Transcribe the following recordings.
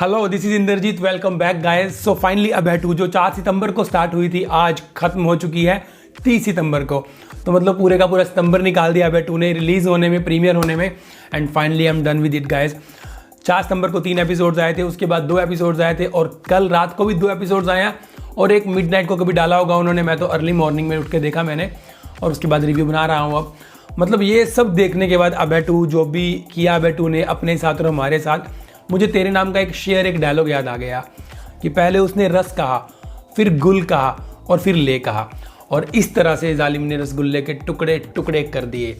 Hello, this is Indrajeet. Welcome back guys. So finally Abhay 2 जो 4 सितंबर को start हुई थी आज खत्म हो चुकी है 30 सितंबर को। तो मतलब पूरे का पूरा सितंबर निकाल दिया अभय 2 ने रिलीज होने में, प्रीमियर होने में। And finally I am done with it guys. 4 सितंबर को 3 एपिसोड्स आए थे, उसके बाद 2 एपिसोड्स आए थे और कल रात को भी 2 एपिसोड्स आया और एक मिडनाइट को कभी डाला होगा उन्होंने। मैं तो अर्ली मॉर्निंग में उठ के देखा मैंने और उसके बाद रिव्यू बना रहा हूँ अब। मतलब ये सब देखने के बाद अभय 2 जो भी किया अभय 2 ने अपने साथ और हमारे साथ, मुझे तेरे नाम का एक डायलॉग याद आ गया कि पहले उसने रस कहा, फिर गुल कहा और फिर ले कहा, और इस तरह से जालिम ने रसगुल्ले के टुकड़े टुकड़े कर दिए।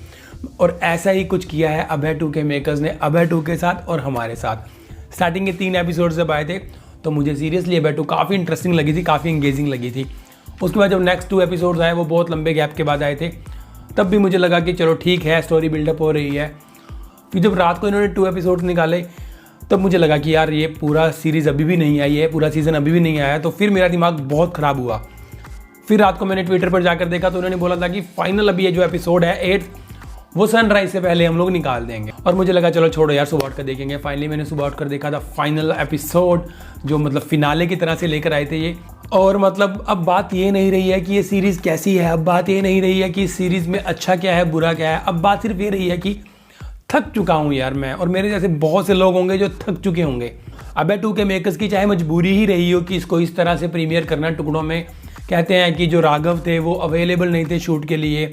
और ऐसा ही कुछ किया है अभय 2 के मेकर्स ने अभय 2 के साथ और हमारे साथ। स्टार्टिंग के 3 एपिसोड जब आए थे तो मुझे सीरियसली अभय 2 काफ़ी इंटरेस्टिंग लगी थी, काफ़ी इंगेजिंग लगी थी। उसके बाद जब नेक्स्ट 2 एपिसोड्स आए वो बहुत लंबे गैप के बाद आए थे, तब भी मुझे लगा कि चलो ठीक है, स्टोरी बिल्डअप हो रही है। फिर जब रात को इन्होंने 2 एपिसोड्स निकाले तब मुझे लगा कि यार ये पूरा सीरीज़ अभी भी नहीं आई है, पूरा सीज़न अभी भी नहीं आया। तो फिर मेरा दिमाग बहुत ख़राब हुआ। फिर रात को मैंने ट्विटर पर जाकर देखा तो उन्होंने बोला था कि फाइनल अभी ये जो एपिसोड है 8 वो सनराइज से पहले हम लोग निकाल देंगे। और मुझे लगा चलो छोड़ो यार, सुबह उठ कर देखेंगे। फाइनली मैंने सुबह उठ कर देखा था फाइनल एपिसोड, जो मतलब फिनाले की तरह से लेकर आए थे ये। और मतलब अब बात ये नहीं रही है कि ये सीरीज़ कैसी है, अब बात ये नहीं रही है कि इस सीरीज़ में अच्छा क्या है बुरा क्या है। अब बात सिर्फ ये रही है कि थक चुका हूँ यार मैं, और मेरे जैसे बहुत से लोग होंगे जो थक चुके होंगे। अभय 2 के मेकर्स की चाहे मजबूरी ही रही हो कि इसको इस तरह से प्रीमियर करना टुकड़ों में। कहते हैं कि जो राघव थे वो अवेलेबल नहीं थे शूट के लिए,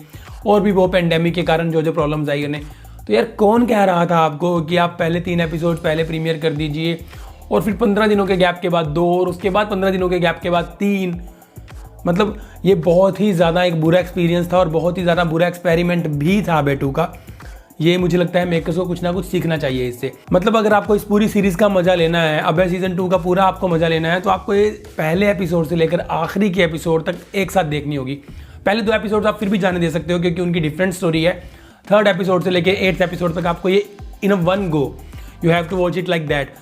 और भी वो पेंडेमिक के कारण जो प्रॉब्लम्स आई उन्हें। तो यार कौन कह रहा था आपको कि आप पहले 3 एपिसोड पहले प्रीमियर कर दीजिए और फिर 15 दिनों के गैप के बाद 2 और उसके बाद 15 दिनों के गैप के बाद 3। मतलब ये बहुत ही ज़्यादा एक बुरा एक्सपीरियंस था और बहुत ही ज़्यादा बुरा एक्सपेरिमेंट भी था अभय 2 का। ये मुझे लगता है मेकर्स को कुछ ना कुछ सीखना चाहिए इससे। मतलब अगर आपको इस पूरी सीरीज़ का मज़ा लेना है, अभय सीजन 2 का पूरा आपको मज़ा लेना है, तो आपको ये पहले एपिसोड से लेकर आखिरी के एपिसोड तक एक साथ देखनी होगी। पहले 2 एपिसोड आप फिर भी जाने दे सकते हो क्योंकि उनकी डिफरेंट स्टोरी है। 3rd एपिसोड से लेकर 8th एपिसोड तक आपको ये in a one go, you have to watch it like that,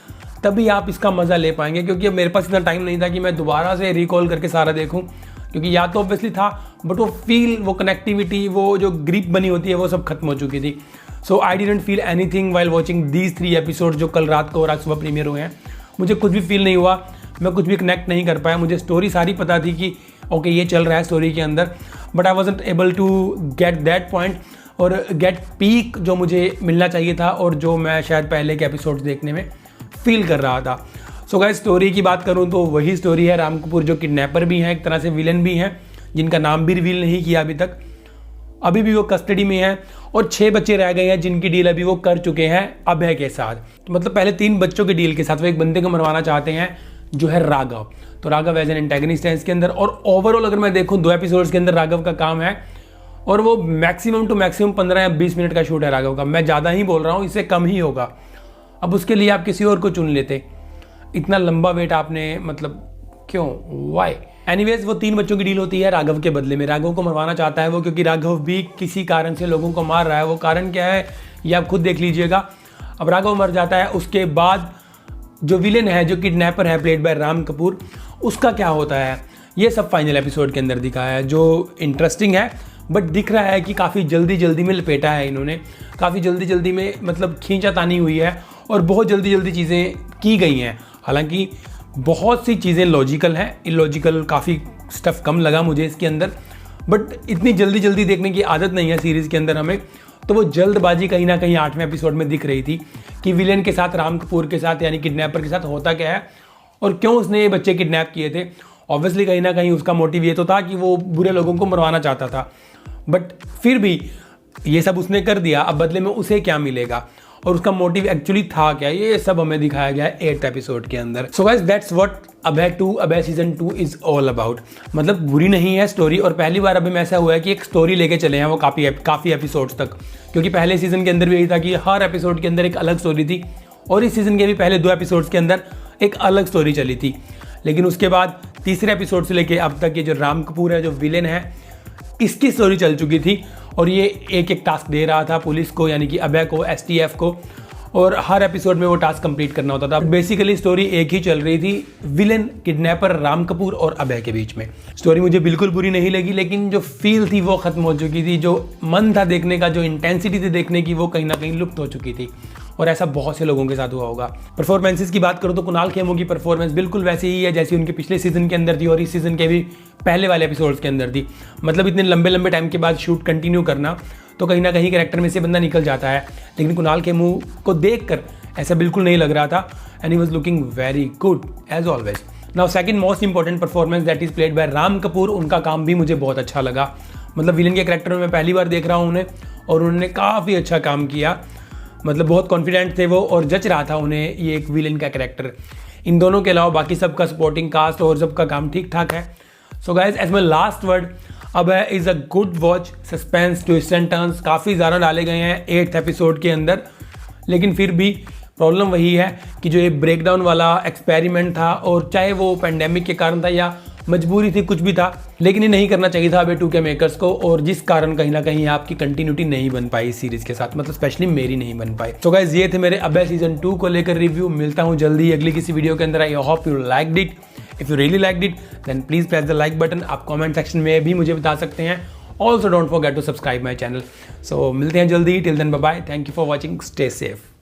तभी आप इसका मज़ा ले पाएंगे। क्योंकि अब मेरे पास इतना टाइम नहीं था कि मैं दोबारा से रिकॉल करके सारा देखूँ, क्योंकि या तो ऑब्वियसली था बट वो फील, वो कनेक्टिविटी, वो जो ग्रिप बनी होती है वो सब खत्म हो चुकी थी। So I didn't feel anything while watching these 3 episode जो कल रात को और आज सुबह प्रीमियर हुए हैं। मुझे कुछ भी फील नहीं हुआ, मैं कुछ भी कनेक्ट नहीं कर पाया। मुझे स्टोरी सारी पता थी कि ओके ये चल रहा है स्टोरी के अंदर, but I wasn't able to get that point और गेट पीक जो मुझे मिलना चाहिए था और जो मैं शायद पहले के एपिसोड्स देखने में फील कर रहा था। सो गाइस, स्टोरी की बात करूं तो वही स्टोरी है। राम कपूर जो किडनैपर भी हैं, एक तरह से विलन भी हैं, जिनका नाम भी रिवील नहीं किया अभी तक। अभी भी वो कस्टडी में हैं और 6 बच्चे रह गए हैं जिनकी डील अभी वो कर चुके हैं अभय के साथ। तो मतलब पहले 3 बच्चों की डील के साथ वो एक बंदे को मरवाना चाहते हैं जो है राघव। तो राघव एज एन एंटेगनिस्ट है इसके अंदर। और ओवरऑल अगर मैं देखूँ 2 एपिसोड्स के अंदर राघव का काम है, और वो मैक्सिमम टू मैक्सिमम 15 या 20 मिनट का शूट है राघव का। मैं ज़्यादा ही बोल रहा हूँ, इससे कम ही होगा। अब उसके लिए आप किसी और को चुन लेते, इतना लंबा वेट आपने मतलब क्यों, वाई? एनीवेज वो 3 बच्चों की डील होती है राघव के बदले में। राघव को मरवाना चाहता है वो, क्योंकि राघव भी किसी कारण से लोगों को मार रहा है। वो कारण क्या है ये आप खुद देख लीजिएगा। अब राघव मर जाता है, उसके बाद जो विलेन है, जो किडनैपर है प्लेड बाय राम कपूर, उसका क्या होता है ये सब फाइनल एपिसोड के अंदर दिखाया है, जो इंटरेस्टिंग है। बट दिख रहा है कि काफ़ी जल्दी जल्दी में लपेटा है इन्होंने, काफ़ी जल्दी जल्दी में मतलब खींचातानी हुई है और बहुत जल्दी जल्दी चीज़ें की गई हैं। हालांकि बहुत सी चीज़ें लॉजिकल हैं, इलॉजिकल काफ़ी स्टफ कम लगा मुझे इसके अंदर। बट इतनी जल्दी जल्दी देखने की आदत नहीं है सीरीज़ के अंदर हमें, तो वो जल्दबाजी कहीं ना कहीं 8वें एपिसोड में दिख रही थी कि विलेन के साथ, राम कपूर के साथ यानी किडनैपर के साथ होता क्या है और क्यों उसने ये बच्चे किडनैप किए थे। ऑब्वियसली कहीं ना कहीं उसका मोटिव ये तो था कि वो बुरे लोगों को मरवाना चाहता था, बट फिर भी ये सब उसने कर दिया। अब बदले में उसे क्या मिलेगा और उसका मोटिव एक्चुअली था क्या, ये सब हमें दिखाया गया है 8th एपिसोड के अंदर। So guys, that's what Abhay 2, Abhay season 2 is all about. मतलब बुरी नहीं है स्टोरी, और पहली बार अभी में ऐसा हुआ है कि एक स्टोरी लेके चले हैं वो काफ़ी एपिसोड्स तक। क्योंकि पहले सीजन के अंदर भी यही था कि हर एपिसोड के अंदर एक अलग स्टोरी थी, और इस सीजन के भी पहले 2 एपिसोड्स के अंदर एक अलग स्टोरी चली थी। लेकिन उसके बाद 3रे एपिसोड से लेके अब तक ये जो राम कपूर है, जो विलेन है, इसकी स्टोरी चल चुकी थी। और ये एक एक टास्क दे रहा था पुलिस को, यानी कि अभय को, STF को, और हर एपिसोड में वो टास्क कंप्लीट करना होता था। बेसिकली स्टोरी एक ही चल रही थी, विलेन किडनैपर राम कपूर और अभय के बीच में। स्टोरी मुझे बिल्कुल बुरी नहीं लगी, लेकिन जो फील थी वो खत्म हो चुकी थी, जो मन था देखने का, जो इंटेंसिटी थी देखने की, वो कहीं ना कहीं लुप्त हो चुकी थी। और ऐसा बहुत से लोगों के साथ हुआ होगा। परफॉर्मेंसेस की बात करूँ तो कुणाल खेमू की परफॉर्मेंस बिल्कुल वैसी ही है जैसी उनके पिछले सीजन के अंदर थी और इस सीजन के भी पहले वाले एपिसोड्स के अंदर थी। मतलब इतने लंबे लंबे टाइम के बाद शूट कंटिन्यू करना तो कहीं ना कहीं कैरेक्टर में से बंदा निकल जाता है, लेकिन कुणाल खेमू को देखकर ऐसा बिल्कुल नहीं लग रहा था and he was looking very good as always. Now second most important performance that is played by Ram Kapoor. उनका काम भी मुझे बहुत अच्छा लगा। मतलब विलन के कैरेक्टर में मैं पहली बार देख रहा हूँ उन्हें और उन्होंने काफ़ी अच्छा काम किया। मतलब बहुत कॉन्फिडेंट थे वो और जच रहा था उन्हें ये एक विलन का कैरेक्टर। इन दोनों के अलावा बाकी सबका सपोर्टिंग कास्ट और सबका काम ठीक ठाक है। So guys as my last word अब है is a good watch. Suspense twist and turns काफ़ी ज़्यादा डाले गए हैं 8th एपिसोड के अंदर, लेकिन फिर भी प्रॉब्लम वही है कि जो ये ब्रेकडाउन वाला एक्सपेरिमेंट था, और चाहे वो पेंडेमिक के कारण था या मजबूरी थी, कुछ भी था, लेकिन ये नहीं करना चाहिए था अबे 2 के मेकर्स को, और जिस कारण कहीं ना कहीं आपकी कंटिन्यूटी नहीं बन पाई इस सीरीज के साथ, मतलब स्पेशली मेरी नहीं बन पाई। सो गाइस ये थे मेरे अबे सीजन 2 को लेकर रिव्यू। मिलता हूँ जल्दी अगली किसी वीडियो के अंदर। I hope you liked it. If you really liked it then please press the like button. आप कमेंट सेक्शन में भी मुझे बता सकते हैं। Also don't forget to subscribe my channel. So मिलते हैं जल्दी। Till then bye bye. Thank you for watching. Stay safe.